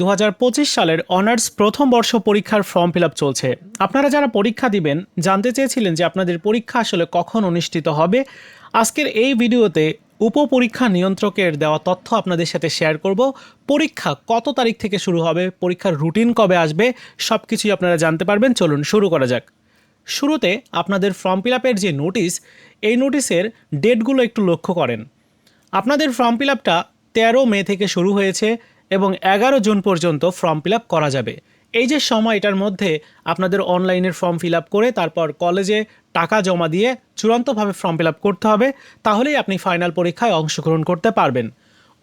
2025 সালের অনার্স প্রথম বর্ষ পরীক্ষার ফর্ম ফিল আপ চলছে। আপনারা যারা পরীক্ষা দিবেন জানতে চেয়েছিলেন যে আপনাদের পরীক্ষা আসলে কখন অনুষ্ঠিত হবে। আজকের এই ভিডিওতে উপপরীক্ষা নিয়ন্ত্রকের দেওয়া তথ্য আপনাদের সাথে শেয়ার করব। পরীক্ষা কত তারিখ থেকে শুরু হবে, পরীক্ষার রুটিন কবে আসবে, সব কিছুই আপনারা জানতে পারবেন। চলুন শুরু করা যাক। শুরুতে আপনাদের ফর্ম ফিল আপের যে নোটিশ, এই নোটিশের ডেটগুলো একটু লক্ষ্য করেন। আপনাদের ফর্ম ফিল আপটা 13 মে থেকে শুরু হয়েছে এবং 11 জুন পর্যন্ত ফর্ম ফিল আপ করা যাবে। এই যে সময়টার মধ্যে আপনাদের অনলাইনের ফর্ম ফিল আপ করে তারপর কলেজে টাকা জমা দিয়ে চূড়ান্তভাবে ফর্ম ফিল আপ করতে হবে, তাহলেই আপনি ফাইনাল পরীক্ষায় অংশগ্রহণ করতে পারবেন।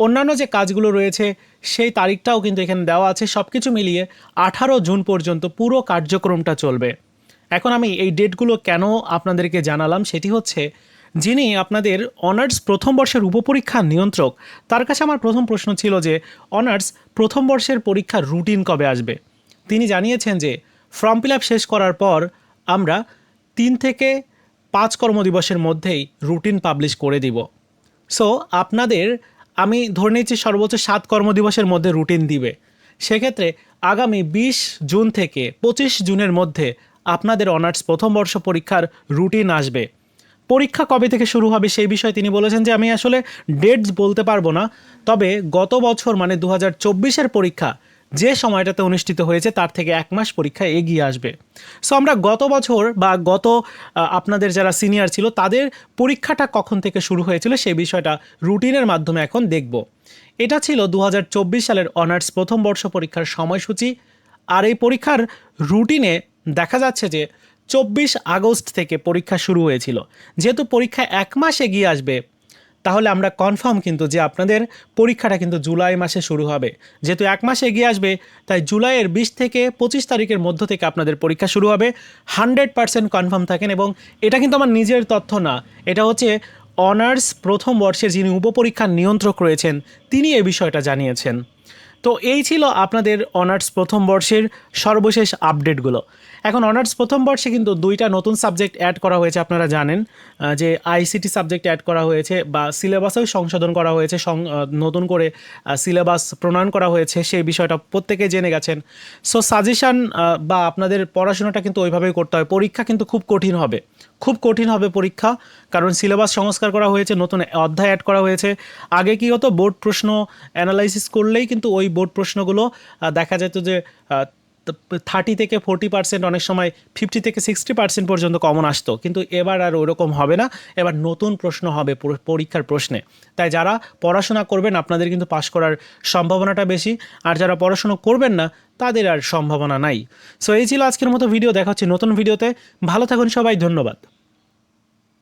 অন্যান্য যে কাজগুলো রয়েছে সেই তারিখটাও কিন্তু এখানে দেওয়া আছে। সব কিছু মিলিয়ে 18 জুন পর্যন্ত পুরো কার্যক্রমটা চলবে। এখন আমি এই ডেটগুলো কেন আপনাদেরকে জানালাম সেটি হচ্ছে, যিনি আপনাদের অনার্স প্রথম বর্ষের উপপরীক্ষা নিয়ন্ত্রক, তার কাছে আমার প্রথম প্রশ্ন ছিল যে অনার্স প্রথম বর্ষের পরীক্ষার রুটিন কবে আসবে। তিনি জানিয়েছেন যে ফর্ম ফিল আপ শেষ করার পর আমরা 3 থেকে 5 কর্মদিবসের মধ্যেই রুটিন পাবলিশ করে দিব। সো আপনাদের আমি ধরে নিচ্ছি সর্বোচ্চ 7 কর্মদিবসের মধ্যে রুটিন দিবে। সেক্ষেত্রে আগামী 20 জুন থেকে 25 জুনের মধ্যে আপনাদের অনার্স প্রথম বর্ষ পরীক্ষার রুটিন আসবে। পরীক্ষা কবে থেকে শুরু হবে সেই বিষয়ে তিনি বলেছেন যে আমি আসলে ডেটস বলতে পারবো না, তবে গত বছর মানে 2024-এর পরীক্ষা যে সময়টাতে অনুষ্ঠিত হয়েছে তার থেকে 1 মাস পরীক্ষা এগিয়ে আসবে। সো আমরা গত বছর বা আপনাদের যারা সিনিয়র ছিল তাদের পরীক্ষাটা কখন থেকে শুরু হয়েছিল সেই বিষয়টা রুটিনের মাধ্যমে এখন দেখব। এটা ছিল 2024 সালের অনার্স প্রথম বর্ষ পরীক্ষার সময়সূচি। আর এই পরীক্ষার রুটিনে দেখা যাচ্ছে যে 24 আগস্ট থেকে পরীক্ষা শুরু হয়েছিল। যেহেতু পরীক্ষা 1 মাস এগিয়ে আসবে, তাহলে আমরা কনফার্ম কিন্তু যে আপনাদের পরীক্ষাটা কিন্তু জুলাই মাসে শুরু হবে। যেহেতু 1 মাস এগিয়ে আসবে, তাই জুলাইয়ের 20 থেকে 25 তারিখের মধ্য থেকে আপনাদের পরীক্ষা শুরু হবে। 100% কনফার্ম থাকেন। এবং এটা কিন্তু আমার নিজের তথ্য না, এটা হচ্ছে অনার্স প্রথম বর্ষের যিনি উপপরীক্ষার নিয়ন্ত্রক রয়েছেন তিনি এই বিষয়টা জানিয়েছেন। তো এই ছিল আপনাদের অনার্স প্রথম বর্ষের সর্বশেষ আপডেটগুলো। এখন অনার্স প্রথম বর্ষে কিন্তু 2টা নতুন সাবজেক্ট অ্যাড করা হয়েছে। আপনারা জানেন যে আইসিটি সাবজেক্ট অ্যাড করা হয়েছে বা সিলেবাসেও সংশোধন করা হয়েছে, নতুন করে সিলেবাস প্রণয়ন করা হয়েছে, সেই বিষয়টা প্রত্যেকেই জেনে গেছেন। সো সাজেশান বা আপনাদের পড়াশোনাটা কিন্তু ওইভাবেই করতে হয়। পরীক্ষা কিন্তু খুব কঠিন হবে পরীক্ষা, কারণ সিলেবাস সংস্কার করা হয়েছে, নতুন অধ্যায় অ্যাড করা হয়েছে। আগে কি হতো, বোর্ড প্রশ্ন অ্যানালাইসিস করলেই কিন্তু ওই বোর্ড প্রশ্নগুলো দেখা যেত যে 30 থেকে 40%, অনেক সময় 50 থেকে 60% পর্যন্ত কমন আসতো। কিন্তু এবার আর ওরকম হবে না, এবার নতুন প্রশ্ন হবে পরীক্ষার প্রশ্নে। তাই যারা পড়াশোনা করবেন আপনাদের কিন্তু পাশ করার সম্ভাবনাটা বেশি, আর যারা পড়াশোনা করবেন না তাদের আর সম্ভাবনা নাই। সো এই ছিল আজকের মতো ভিডিও। দেখা হচ্ছে নতুন ভিডিওতে। ভালো থাকুন সবাই, ধন্যবাদ।